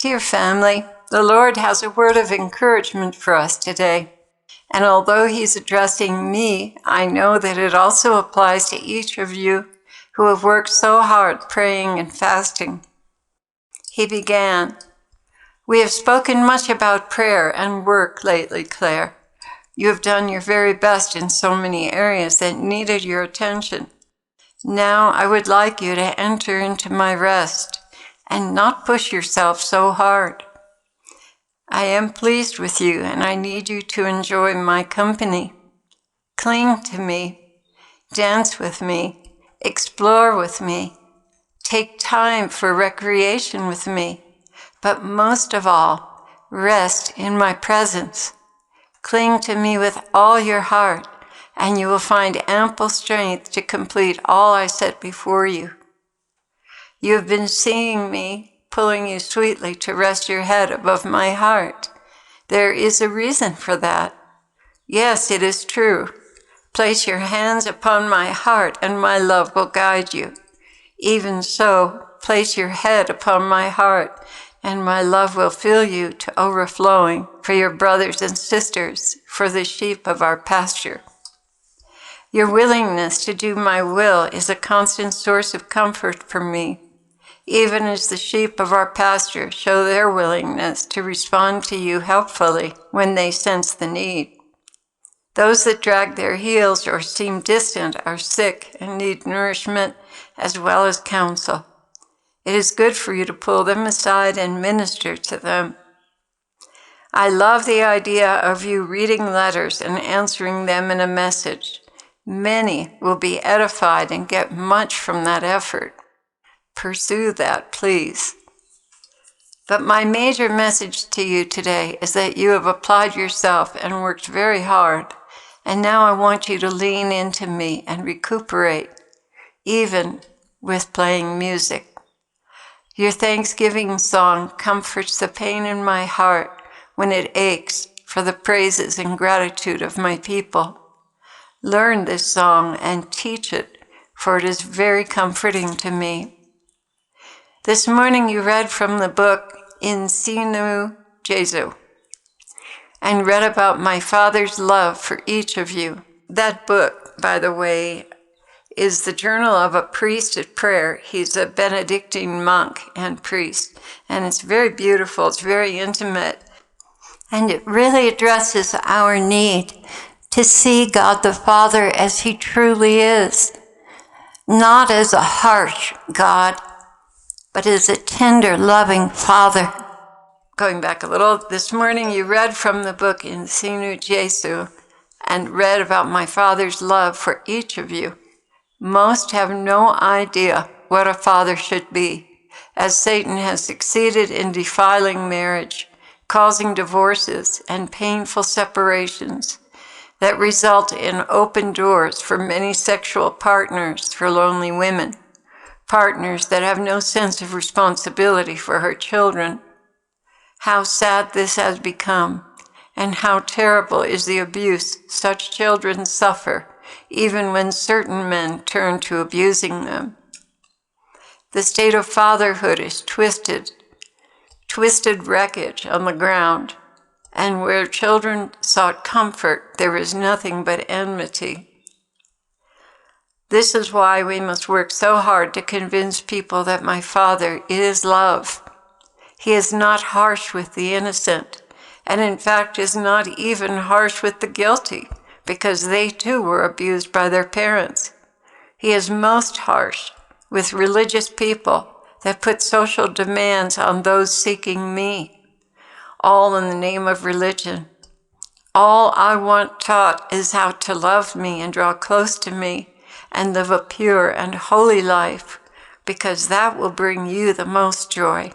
Dear family, the Lord has a word of encouragement for us today. And although He's addressing me, I know that it also applies to each of you who have worked so hard praying and fasting. He began, "We have spoken much about prayer and work lately, Claire. You have done your very best in so many areas that needed your attention. Now I would like you to enter into my rest and not push yourself so hard. I am pleased with you, and I need you to enjoy my company. Cling to me, dance with me, explore with me, take time for recreation with me, but most of all, rest in my presence. Cling to me with all your heart, and you will find ample strength to complete all I set before you. You have been seeing me, pulling you sweetly to rest your head above my heart. There is a reason for that. Yes, it is true. Place your hands upon my heart, and my love will guide you. Even so, place your head upon my heart, and my love will fill you to overflowing for your brothers and sisters, for the sheep of our pasture. Your willingness to do my will is a constant source of comfort for me, even as the sheep of our pasture show their willingness to respond to you helpfully when they sense the need. Those that drag their heels or seem distant are sick and need nourishment as well as counsel. It is good for you to pull them aside and minister to them. I love the idea of you reading letters and answering them in a message. Many will be edified and get much from that effort. Pursue that, please. But my major message to you today is that you have applied yourself and worked very hard, and now I want you to lean into me and recuperate, even with playing music. Your Thanksgiving song comforts the pain in my heart when it aches for the praises and gratitude of my people. Learn this song and teach it, for it is very comforting to me. This morning you read from the book Ensino Jesu and read about my Father's love for each of you. That book, by the way, is the journal of a priest at prayer. He's a Benedictine monk and priest, and it's very beautiful, it's very intimate, and it really addresses our need to see God the Father as He truly is, not as a harsh God, but as a tender, loving Father. Going back a little, this morning you read from the book Ensino Jesu and read about my Father's love for each of you. Most have no idea what a father should be, as Satan has succeeded in defiling marriage, causing divorces and painful separations that result in open doors for many sexual partners for lonely women, partners that have no sense of responsibility for her children. How sad this has become, and how terrible is the abuse such children suffer, even when certain men turn to abusing them. The state of fatherhood is twisted wreckage on the ground, and where children sought comfort, there is nothing but enmity. This is why we must work so hard to convince people that my Father is love. He is not harsh with the innocent, and in fact is not even harsh with the guilty, because they too were abused by their parents. He is most harsh with religious people that put social demands on those seeking me, all in the name of religion. All I want taught is how to love me and draw close to me and live a pure and holy life, because that will bring you the most joy.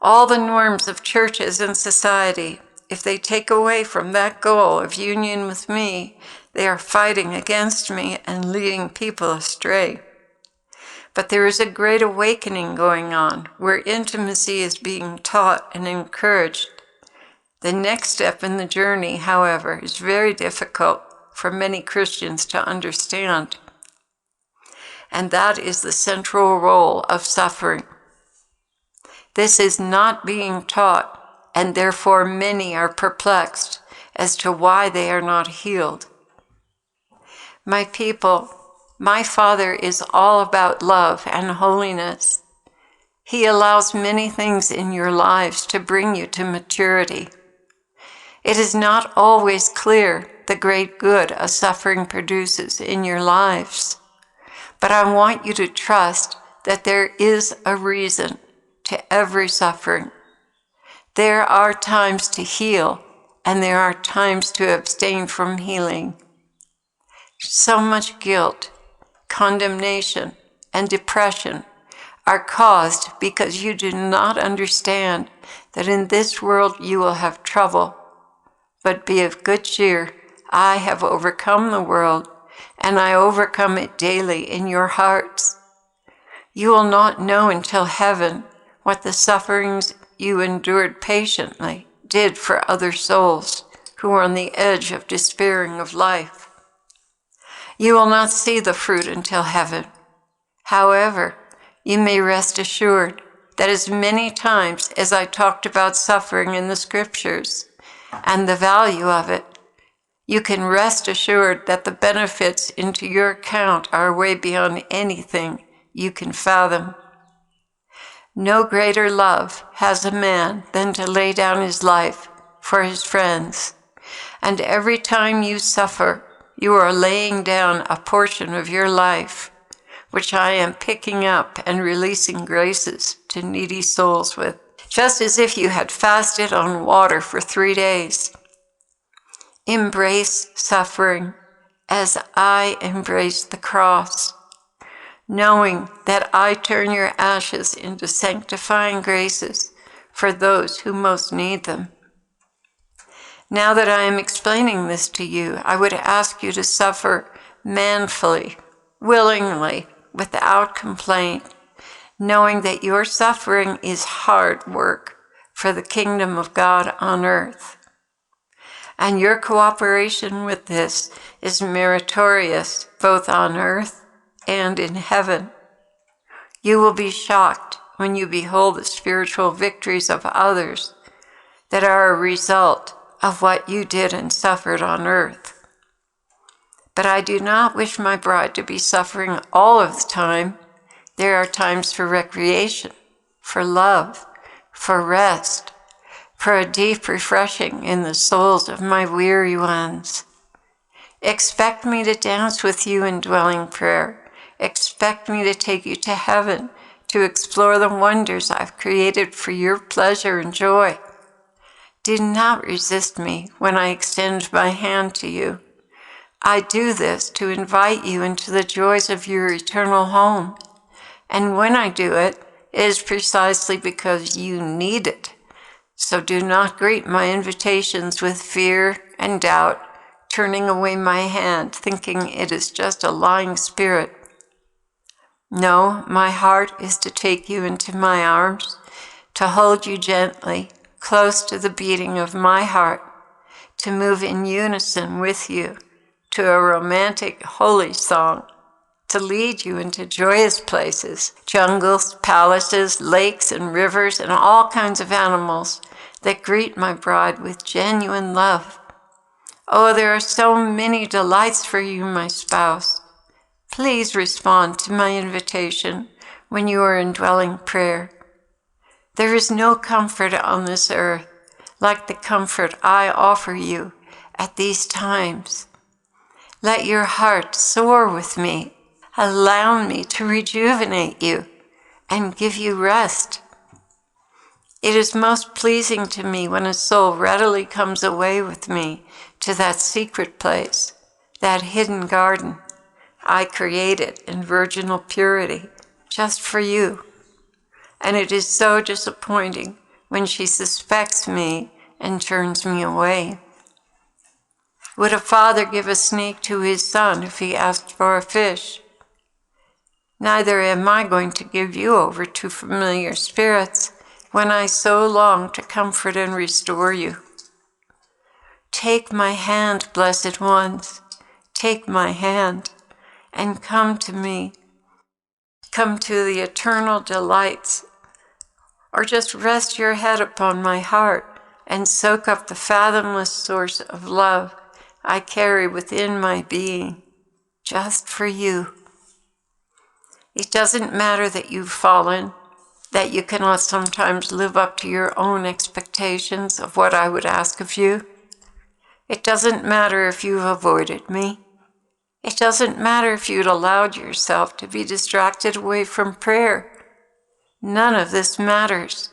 All the norms of churches and society, if they take away from that goal of union with me, they are fighting against me and leading people astray. But there is a great awakening going on where intimacy is being taught and encouraged. The next step in the journey, however, is very difficult for many Christians to understand. And that is the central role of suffering. This is not being taught, and therefore many are perplexed as to why they are not healed. My people, my Father is all about love and holiness. He allows many things in your lives to bring you to maturity. It is not always clear the great good a suffering produces in your lives, but I want you to trust that there is a reason to every suffering. There are times to heal, and there are times to abstain from healing. So much guilt, condemnation, and depression are caused because you do not understand that in this world you will have trouble. But be of good cheer. I have overcome the world, and I overcome it daily in your hearts. You will not know until heaven what the sufferings you endured patiently did for other souls who were on the edge of despairing of life. You will not see the fruit until heaven. However, you may rest assured that as many times as I talked about suffering in the scriptures and the value of it, you can rest assured that the benefits into your account are way beyond anything you can fathom. No greater love has a man than to lay down his life for his friends. And every time you suffer, you are laying down a portion of your life, which I am picking up and releasing graces to needy souls with, just as if you had fasted on water for 3 days. Embrace suffering as I embrace the cross, knowing that I turn your ashes into sanctifying graces for those who most need them. Now that I am explaining this to you, I would ask you to suffer manfully, willingly, without complaint, knowing that your suffering is hard work for the kingdom of God on earth. And your cooperation with this is meritorious both on earth and in heaven. You will be shocked when you behold the spiritual victories of others that are a result of what you did and suffered on earth. But I do not wish my bride to be suffering all of the time. There are times for recreation, for love, for rest, for a deep refreshing in the souls of my weary ones. Expect me to dance with you in dwelling prayer. Expect me to take you to heaven to explore the wonders I've created for your pleasure and joy. Do not resist me when I extend my hand to you. I do this to invite you into the joys of your eternal home. And when I do it, it is precisely because you need it. So do not greet my invitations with fear and doubt, turning away my hand, thinking it is just a lying spirit. No, my heart is to take you into my arms, to hold you gently, close to the beating of my heart, to move in unison with you to a romantic, holy song, to lead you into joyous places, jungles, palaces, lakes, and rivers, and all kinds of animals that greet my bride with genuine love. Oh, there are so many delights for you, my spouse. Please respond to my invitation when you are in dwelling prayer. There is no comfort on this earth like the comfort I offer you at these times. Let your heart soar with me. Allow me to rejuvenate you and give you rest. It is most pleasing to me when a soul readily comes away with me to that secret place, that hidden garden I created in virginal purity just for you. And it is so disappointing when she suspects me and turns me away. Would a father give a snake to his son if he asked for a fish? Neither am I going to give you over to familiar spirits when I so long to comfort and restore you. Take my hand, blessed ones, take my hand, and come to me. Come to the eternal delights or just rest your head upon my heart and soak up the fathomless source of love I carry within my being, just for you. It doesn't matter that you've fallen, that you cannot sometimes live up to your own expectations of what I would ask of you. It doesn't matter if you've avoided me. It doesn't matter if you'd allowed yourself to be distracted away from prayer. None of this matters.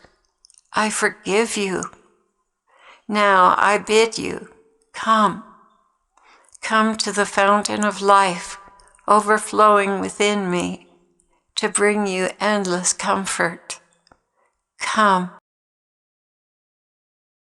I forgive you. Now I bid you, come. Come to the fountain of life, overflowing within me, to bring you endless comfort. Come.